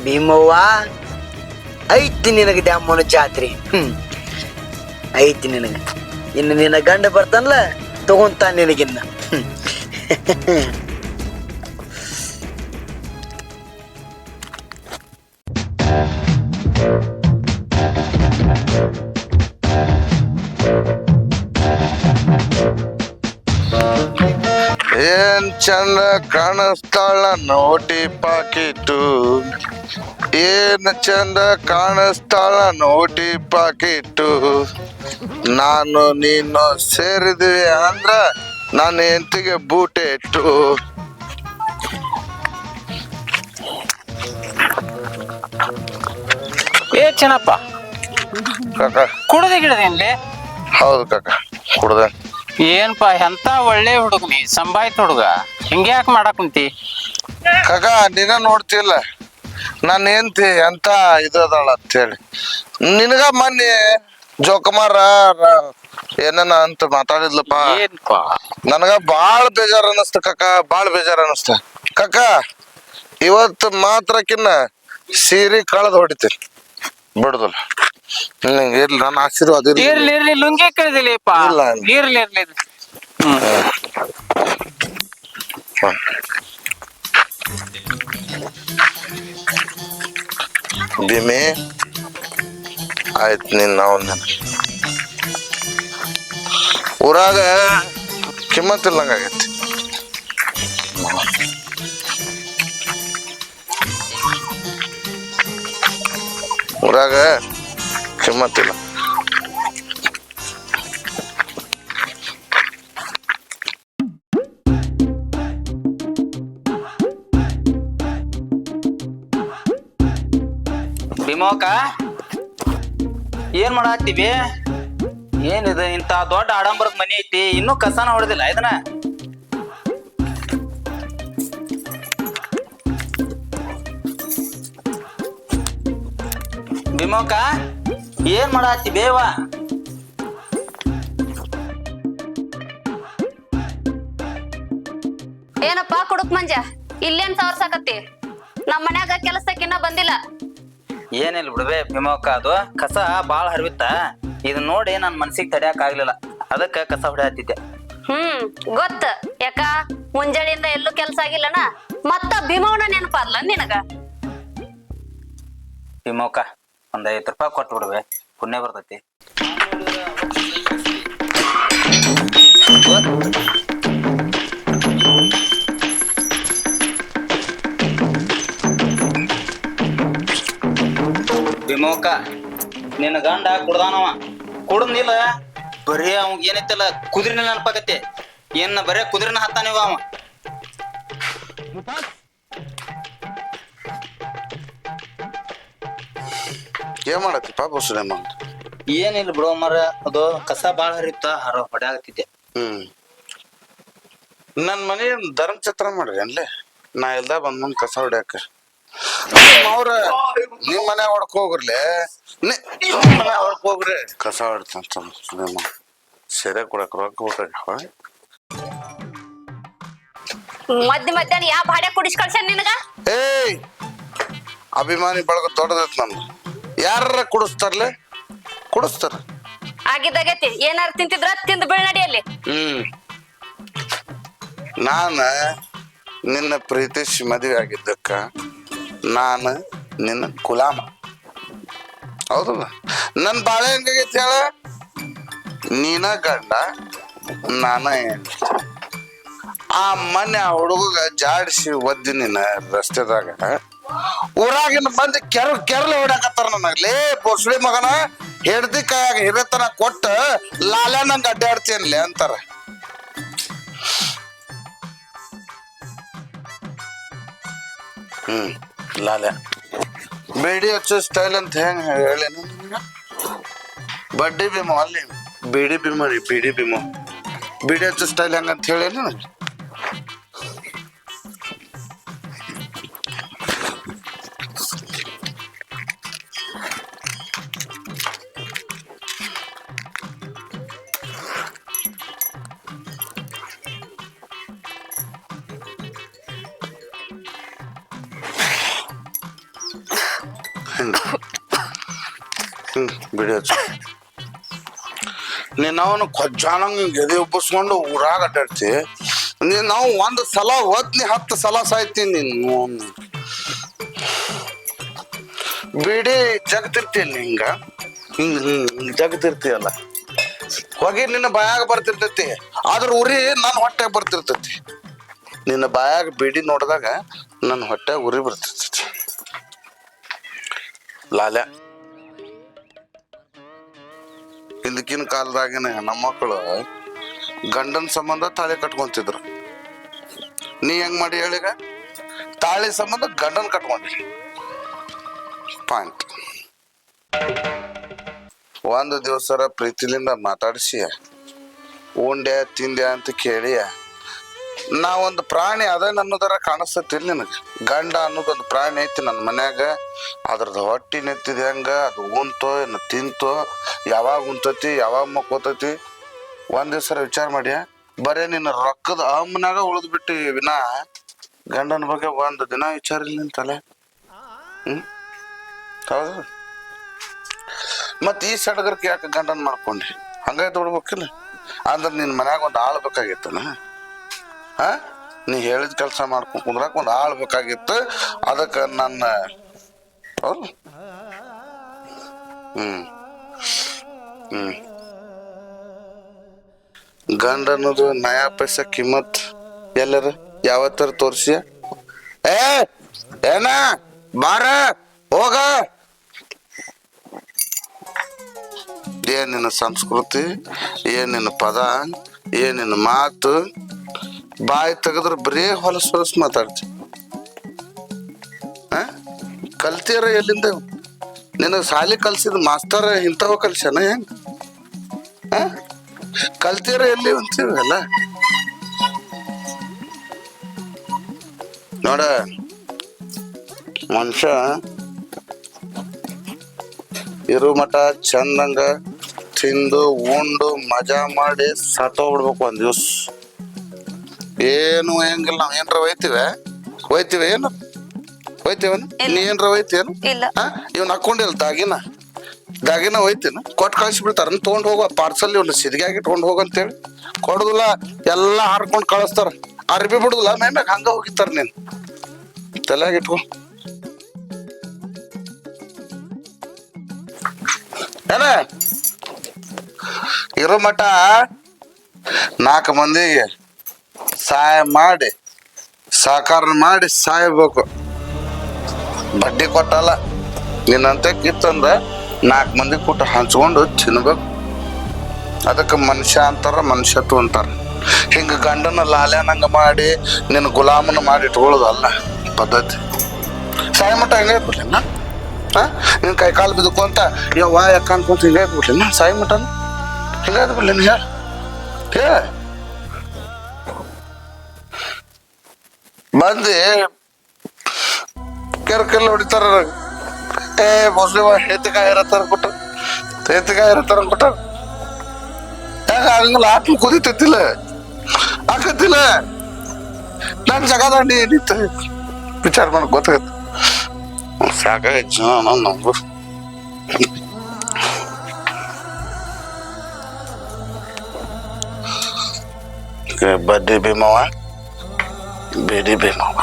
ಭೀಮವ್ವ ಐತಿ ನಿನಗೆ ದ್ಯಾಮನ ಜಾತ್ರೆ. ಐತಿ ನಿನಗೆ. ಇನ್ನು ನಿನ್ನ ಗಂಡ ಬರ್ತಾನಲ್ಲ ತಗೊಂತ ನಿನಗಿನ್ನ. ಏನ್ ಚಂದ ಕಾಣಿಸ್ತಾಳ ನೋಟಿ ಪಾಕಿಟು, ಏನ್ ಚಂದ ಕಾಣಿಸ್ತಾಳ ನೋಟಿ ಪಾಕಿಟು. ನಾನು ನೀನು ಸೇರಿದ್ವಿ ಅಂದ್ರ ನನ್ನ ಹೆಂಡತಿಗೆ ಬೂಟೆ ಇಟ್ಟು. ಏ ಚೆನ್ನಪ್ಪ, ಕಾಕ ಕುಡ್ದೆ ಗಿಡದೇನ್ಲಿ? ಹೌದು ಕಾಕ, ಕುಡ್ದೆ. ಏನ್ಪಾ ಎಂತ ಒಳ್ಳೆ ಹುಡುಗ ನೀ, ಸಂಭಾಯ್ತ ಹುಡುಗ. ಹಿಂಗ್ಯಾಕ್ ಮಾಡಕ್ ಕುಂತಿ? ಕಾಕ ನೀನ ನೋಡ್ತಿಲ್ಲ ನನ್ನ ಹೆಂಡತಿ ಎಂತ ಇದದಾಳ ಅಂತೇಳಿ. ನಿನಗ ಮೊನ್ನೆ ಜೋಕುಮಾರ ಏನನ ಅಂತ ಮಾತಾಡಿದ್ಲಪ್ಪ. ಏನ್ಪಾ? ನನಗ ಬಾಳ ಬೇಜಾರ್ ಅನ್ನಿಸ್ತ ಕಾಕ, ಬಾಳ ಬೇಜಾರ್ ಅನ್ನಿಸ್ತ ಕಾಕ. ಇವತ್ತು ಮಾತ್ರಕ್ಕಿನ್ನ ಸೀರೆ ಕಳೆದ್ ಹೊಡಿತೀನಿ ಬಿಡುದಿಲ್ಲ. ಇರ್ಲಿ, ನನ್ನ ಆಶೀರ್ವಾದ ಇರ್ಲಿ. ಇರ್ಲಿ ಲುಂಗಿ ಕಳ್ದಿಲ್ಲಪ್ಪ. ಇಲ್ಲ. ಇರ್ಲಿ. ಭೀಮಿ ಆಯ್ತು, ನೀನ್ ನಾವು ಊರಾಗ ಕಿಮ್ಮತ್ ಇಲ್ಲಂಗ ಆಗೈತಿ. ಊರಾಗ ಕಿಮ್ಮತ್ತಿಲ್ಲ. ಭೀಮವ್ವಕ್ಕ, ಏನ್ ಮಾಡತ್ತೀವಿ? ಏನಿದೆ ಇಂತ ದೊಡ್ಡ ಆಡಂಬರದ ಮನಿ ಐತಿ, ಇನ್ನೂ ಕಸನ ಹೊಡೆದಿಲ್ಲ ಇದನ್ನ? ಭೀಮವ್ವಕ್ಕ, ಏನ್ ಮಾಡತ್ತಿ ಬೇವ? ಏನಪ್ಪಾ ಕುಡುಕ್ ಮಂಜ, ಇಲ್ಲೇನ್ ಸವರ್ಸಾಕತ್ತಿ? ನಮ್ ಮನ್ಯಾಗ ಕೆಲಸಕ್ಕಿನ್ನ ಬಂದಿಲ್ಲ. ಏನಿಲ್ಲ ಬಿಡ್ಬೇ ಭೀಮವ್ವಕ್ಕ, ಅದು ಕಸ ಬಾಳ ಹರಿವಿತ್ತ. ಇದನ್ನ ನೋಡಿ ನನ್ ಮನ್ಸಿಗೆ ತಡ್ಯಾಕ ಆಗ್ಲಿಲ್ಲ, ಅದಕ್ಕ ಕಸ ಹೊಡ್ಯಾತಿದ್ದೆ. ಗೊತ್ತ ಯಾಕ ಮುಂಜಾನೆಯಿಂದ ಎಲ್ಲೂ ಕೆಲ್ಸ ಆಗಿಲ್ಲನ, ಮತ್ತ ಭೀಮವ್ವನ ನೆನಪಾದ್ಲ ನಿನಗ? ಭೀಮವ್ವಕ್ಕ, ಒಂದ್ 5 ರೂಪಾಯಿ ಕೊಟ್ಟು ಬಿಡ್ಬೇ, ಪುಣ್ಯ ಬರ್ತೈತಿ. ಭೀಮವ್ವಕ್ಕ, ನಿನ್ನ ಗಂಡ ಕುಡ್ದಾನವ, ಕುಡ್ದಿಲ್ಲ ಬರೀ ಅವ್ ಏನೈತಲ್ಲ ಕುದುರಿನ ನೆನಪಾಗತ್ತೆ. ಏನ ಬರೇ ಕುದುರಿನ ಹತ್ತಾನಿವ ಅವ. ಏನ್ ಮಾಡತ್ತಿ ಪಾಪ ಸುರೇಮ? ಏನಿಲ್ಲ ಬಿಡೋ ಮರ, ಅದು ಕಸ ಬಾಳ ಹರಿಯುತ್ತ, ಹೊಡ್ಯಾಗತ್ತಿದ್ದೆ. ನನ್ ಮನೆ ಧರ್ಮಛತ್ರ ಮಾಡ್ರಿ ಅನ್ಲೆ, ನಾ ಇಲ್ದ ಬಂದ್ ಕಸ ಹೊಡ್ಯಾಕ. ಅವ್ರ ನಿಮ್ ಮನೆ ಹೊಡ್ಕ ಹೋಗ್ರಲೆ, ಮನೆ ಹೊಡ್ಕ ಹೋಗ್ರಿ. ಕಸ ಹೊಡ್ತಂತ ಸುರೇಮ ಸೀರೆ ಕೊಡಕ್ ರೊಕ್ಕ ಬೇಕಾಗ್ಯಾವ. ಮಧ್ಯಾಹ್ನ ಯಾವ ಭಾಡೆ ಕುಡಿಸ್ ಕಳ್ಸ್ಯಾನ ನಿನಗ? ಏಯ್, ಅಭಿಮಾನಿ ಬಳಗ ದೊಡ್ಡದೈತ್ ನಂದು. ಯಾರ ಕುಡಿಸ್ತಾರಲೆ? ಕುಡಿಸ್ತಾರ. ಆಗಿದ್ದಾಗೈತಿ, ಏನಾರ ತಿಂತಿದ್ರ ತಿಂದು ಬೀಳ್ನಡಿಯಲ್ಲಿ. ನಾನ ನಿನ್ನ ಪ್ರೀತಿಸಿ ಮದುವೆ ಆಗಿದ್ದಕ್ಕ ನಾನು ನಿನ್ನ ಗುಲಾಮ, ಹೌದಲ್ಲ? ನನ್ ಬಾಳೆ ಹೆಂಗಾಗೈತಿ ಹೇಳ? ನೀನ ಗಂಡ, ನಾನ ಹೆಂಡತಿ. ಆ ಮೊನ್ನೆ ಆ ಹುಡುಗ ಜಾಡಿಸಿ ಒದ್ದಿ ನಿನ್ನ ರಸ್ತೆದಾಗ ಊರಾಗಿನ ಬಂದು ಕೆರಳು ಹೊಡ್ಯಾಕತ್ತಾರ ನನಗ್ಲೇ. ಬೋಸುಳಿ ಮಗನ ಹೆಡ್ದಿ ಕೈಯಾಗ ಹಿರೇತನ ಕೊಟ್ಟ ಲಾಲ ನಂಗೆ ಅಡ್ಡಾಡ್ತೇನ್ಲೆ ಅಂತಾರ. ಲಾಲ ಬೇಡಿ ಹಚ್ಚೋ ಸ್ಟೈಲ್ ಅಂತ ಹೆಂಗ ಹೇಳೇನು ನಿಮ್ಗ? ಬಡ್ಡಿ ಭೀಮೋ ಅಲ್ಲಿ ಬಿಡಿ ಭೀಮೋ ರೀ, ಬಿಡಿ ಭೀಮೋ. ಬಿಡಿ ಹಚ್ಚೋ ಸ್ಟೈಲ್ ಹೆಂಗಂತ ಹೇಳೇನು? ಬಿಡಿ ಹಚ್ಚು. ನೀನು ಅವನು ಕೊಜ್ಜಾನಂಗೆ ಗೆದೆ ಉಬ್ಬಿಸ್ಕೊಂಡು ಊರಾಗ ಅಡ್ಡಾಡ್ತಿ. ನಾವು ಒಂದು ಸಲ ಓದ್ನಿ 10 ಸಲ ಸಾಯ್ತೀನಿ ನೀನು. ಬಿಡಿ ಜಗತಿರ್ತೀನಿ ಹಿಂಗ ಜಗತಿರ್ತೀಯಲ್ಲ, ಹೊಗೆ ನಿನ್ನ ಬಾಯಾಗ ಬರ್ತಿರ್ತೈತಿ, ಆದ್ರ ಉರಿ ನನ್ನ ಹೊಟ್ಟೆಗೆ ಬರ್ತಿರ್ತೈತಿ. ನಿನ್ನ ಬಾಯಾಗ ಬಿಡಿ ನೋಡಿದಾಗ ನನ್ನ ಹೊಟ್ಟೆಗೆ ಉರಿ ಬರ್ತಿರ್ತೈತಿ. ಲಾಲ್ಯ, ಹಿಂದಕ್ಕಿನ ಕಾಲದಾಗಿನ ನಮ್ಮ ಮಕ್ಕಳು ಗಂಡನ ಸಂಬಂಧ ತಾಳಿ ಕಟ್ಕೊಂತಿದ್ರು. ನೀ ಹೆಂಗ್ ಮಾಡಿ ಹೇಳಿಗ? ತಾಳಿ ಸಂಬಂಧ ಗಂಡನ್ ಕಟ್ಕೊಂಡಿ. ಪಾಯಿಂಟ್. ಒಂದು ದಿವಸರ ಪ್ರೀತಿಲಿಂದ ಮಾತಾಡಿಸಿ ಉಂಡೆ ತಿಂದೆ ಅಂತ ಕೇಳಿ, ನಾವೊಂದು ಪ್ರಾಣಿ ಅದ ಅನ್ನೋದರ ಕಾಣಿಸ್ತತಿಲ್ಲ ನಿನಗೆ? ಗಂಡ ಅನ್ನೋದೊಂದು ಪ್ರಾಣಿ ಐತಿ ನನ್ನ ಮನ್ಯಾಗ, ಅದ್ರದ್ದು ಹೊಟ್ಟಿ ನೆತ್ತಿದೆ ಹಂಗ, ಅದು ಉಂತೋ ಏನು ತಿಂತೋ, ಯಾವಾಗ ಉಂತತಿ ಯಾವಾಗ ಮಕ್ಕೋತತಿ. ಒಂದ್ ದಿವ್ಸರ ವಿಚಾರ ಮಾಡಿ, ಬರೇ ನಿನ್ನ ರೊಕ್ಕದ ಅಮ್ಮನಾಗ ಉಳಿದ್ ಬಿಟ್ಟು ವಿನಾ ಗಂಡನ ಬಗ್ಗೆ ಒಂದು ದಿನ ವಿಚಾರ ಇಲ್ಲ ನಿಂತಲೆ. ಹೌದು. ಮತ್ ಈ ಸಡಗರಕ್ಕೆ ಯಾಕೆ ಗಂಡನ್ ಮಾಡ್ಕೊಂಡಿ? ಹಂಗಾಗಿ ದುಡ್ಬೇಕಿಲ್ಲ ಅಂದ್ರೆ ನಿನ್ ಮನ್ಯಾಗ ಒಂದು ಆಳ್ ಬೇಕಾಗಿತ್ತನ? ನೀ ಹೇಳಿದ ಕೆಲಸ ಮಾಡ್ಕೊಂಡ್ ಕುಂದ್ರಾಕ ಒಂದು ಆಳ್ ಬೇಕಾಗಿತ್ತು. ಅದಕ್ಕೆ ನನ್ನ ಹೌದು. ಗಂಡ ಅನ್ನೋದು ನಯಾ ಪೈಸಾ ಕಿಮ್ಮತ್ ಎಲ್ಲರ ಯಾವತ್ತರ ತೋರ್ಸಿ ಏನ ಬಾರ ಹೋಗ. ಏನಿನ ಸಂಸ್ಕೃತಿ, ಏನಿನ ಪದ, ಏನಿನ ಮಾತು, ಬಾಯಿ ತೆಗೆದ್ರೆ ಬರೀ ಹೊಲಸು ಮಾತಾಡ್ತಿ. ಕಲ್ತಿಯರ ಎಲ್ಲಿಂದ? ನಿನಗೆ ಸಾಲಿ ಕಲ್ಸಿದ ಮಾಸ್ತರ್ ಇಂಥವ ಕಲ್ಸ್ಯಾನ ಹೆಂಗ? ಕಲ್ತಿಯರ ಎಲ್ಲಿ ಅಂತೀವಲ್ಲ ನೋಡ. ಮನುಷ್ಯ ಇರೋ ಮಠ ಚಂದಂಗ ತಿಂದು ಉಂಡು ಮಜಾ ಮಾಡಿ ಸತ್ತೋಗ್ಬಿಡ್ಬೇಕು ಒಂದ್ ದಿವ್ಸ. ಏನು ಹೆಂಗಿಲ್ಲ. ನಾವ್ ಏನ್ರ ಹೋಯ್ತಿವಿ ಏನು ಹೋಯ್ತೇವನ್? ನೀ ಏನ್ರ ಹೋಯ್ತೇನು? ಇವ್ನ ಹಾಕೊಂಡಿಲ್ಲ ದಾಗಿನ ಹೋಯ್ತೇನು? ಕೊಟ್ಟು ಕಳಿಸ್ಬಿಡ್ತಾರ. ತೊಗೊಂಡ್ ಹೋಗೋ ಪಾರ್ಸಲ್ ಇವ್ನ ಸಿದ್ಗಾಗಿ ಇಟ್ಕೊಂಡ್ ಹೋಗಂತೇಳಿ ಕೊಡುದಿಲ್ಲ. ಎಲ್ಲಾ ಹಾರ್ಕೊಂಡ್ ಕಳಿಸ್ತಾರ. ಅರ್ಬಿ ಬಿಡುದಿಲ್ಲ ಮೇಮ್ಯಾಗ ಹಂಗ ಹೋಗಿತ್ತಾರ. ನೀನ್ ತಲೆಯಾಗ ಇಟ್ಕೊ ಏನ. ಇರೋ ಮಠ 4 ಮಂದಿಗೆ ಸಹಾಯ ಮಾಡಿ ಸಾಕಾರ ಮಾಡಿ ಸಾಯ್ಬೇಕು. ಬಡ್ಡಿ ಕೊಟ್ಟಲ್ಲ. ನಿನ್ನಂತೆ ಕಿತ್ತಂದ್ರ 4 ಮಂದಿ ಕೂಟ ಹಂಚ್ಕೊಂಡು ತಿನ್ಬೇಕು. ಅದಕ್ಕೆ ಮನುಷ್ಯ ಅಂತಾರ, ಮನುಷ್ಯತ್ವ ಅಂತಾರ. ಹಿಂಗ ಗಂಡನ ಲಾಲ್ಯಾನಂಗ ಮಾಡಿ ನಿನ್ನ ಗುಲಾಮನ ಮಾಡಿ ಇಟ್ಕೊಳ್ಳೋದಲ್ಲ ಪದ್ಧತಿ. ಸಾಯ ಮಟ್ಟ ಹಿಂಗ ಇದ್ಬಿಡ್ಲಿನ ನಿನ್ ಕೈ ಕಾಲು ಬಿದ್ದುಕೊಂತ ಯವ್ವ ಯಾಕ ಅನ್ಕೊಂತ ಹಿಂಗ ಇದ್ಬಿಡ್ಲಿನ ಸಾಯಿ ಮಟ್ಟನ ಹಿಂಗ ಇದ್ಬಿಡ್ಲಿನ ಹೇಳ ಬಂದಿ ಕೆರ್ಕೆಲ್ಲ ಹೊಡಿತಾರ. ಮುಸ್ಲಿಮ ಹೆತ್ತಿಕಾಯಿ ಇರತ್ತಾರ ಕೊಟ್ಟ ಯಾಕ ಹಂಗಲ್ಲ ಆತ್ಮ ಕುದಿತಿಲ್ಲ ಆಕತಿಲ್ಲ. ನನ್ ಜಗದಂಡಿ ಏನಿತ್ತು ವಿಚಾರ ಮಾಡಕ್ ಗೊತ್ತಾಗತ್ತ. ಸಾಕಾಗೈತಿ ಜೀವನ ನಮ್ದು. ಬಡ್ಡಿ ಭೀಮವ್ವ ಬೇಡಿ ಭೀಮವ್ವ.